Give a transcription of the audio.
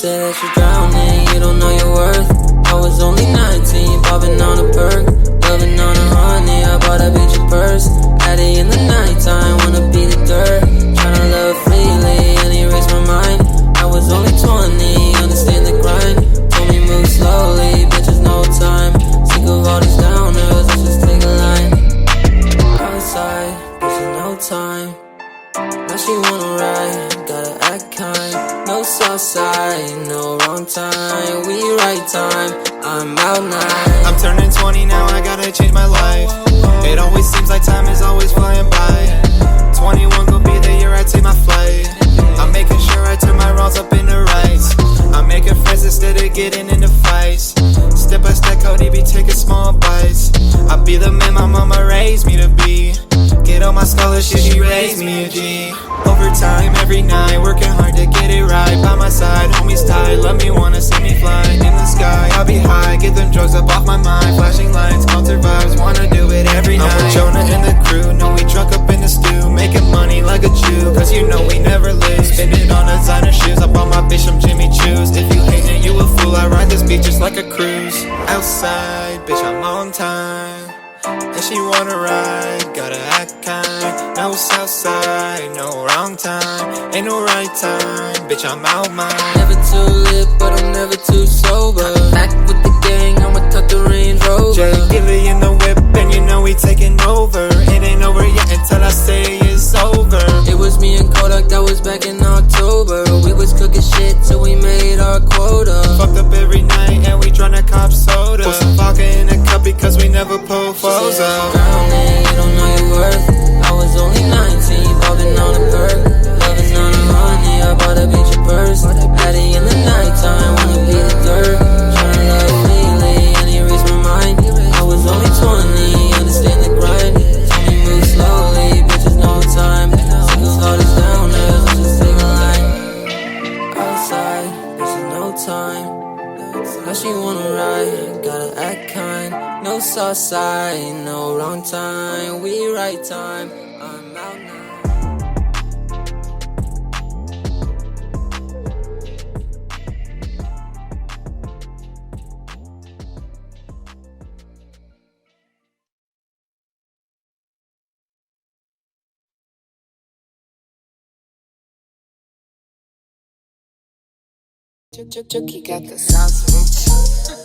say that you're drowning, you don't know your worth. I was only 19, popping on a perk, loving on a honey, I bought a beach purse. Addy in the nighttime, wanna be the dirt, tryna love freely and erase my mind. I was only 20, understand the grind, told me move slowly, bitches no time. Sick of all these downers, let's just take a line. Outside, bitches no time. Now she wanna ride, gotta act kind. No south side, no wrong time. We right time, I'm out now. I'm turning 20 now, I gotta change my life. It always seems like time is always flying by. 21 gon' be the year I take my flight. I'm making sure I turn my wrongs up into rights. I'm making friends instead of getting into fights. Step by step, Cody be taking small bites. I be the man my mama raised me to be. Get on my scholarship, she raised me a G. Overtime every night, working hard to get it right. By my side, homies tight, love me, wanna see me fly. In the sky, I'll be high, get them drugs up off my mind. Flashing lights, counter vibes, wanna do it every night. I'm with Jonah and the crew, know we drunk up in the stew. Making money like a Jew, cause you know we never lose. Spend it on designer shoes, I bought my bitch some Jimmy Choos. If you hate it, you a fool, I ride this beach just like a cruise. Outside, bitch, I'm on time. And she wanna ride, gotta act kind. No south side, no wrong time. Ain't no right time, bitch, I'm out mine. Never too lit, but I'm never too sober. Back with the gang, I'ma tuck the Range Rover. Jay Gilly in the whip, and you know we taking over. It ain't over yet until I say it's over. It was me and Kodak, that was back in October. We was cooking shit till we made our quota. Fucked up every night, and we tryna cop soda. Put some vodka in a cup because we never pull foes up. Drowning, you don't know your worth. I was only 19, popping on a perk, loving on a honey, I bought a beach purse. Addy in the nighttime, wanna be the dirt, tryna love freely and erase my mind. I was only 20, understand the grind, tell me move slowly, bitches no time. Sick of all these downers, let's just take a line. Outside, bitches no time. Now she wanna ride, gotta act kind. No south side, no wrong time. We right time, I'm out now. Chucky got the sauce.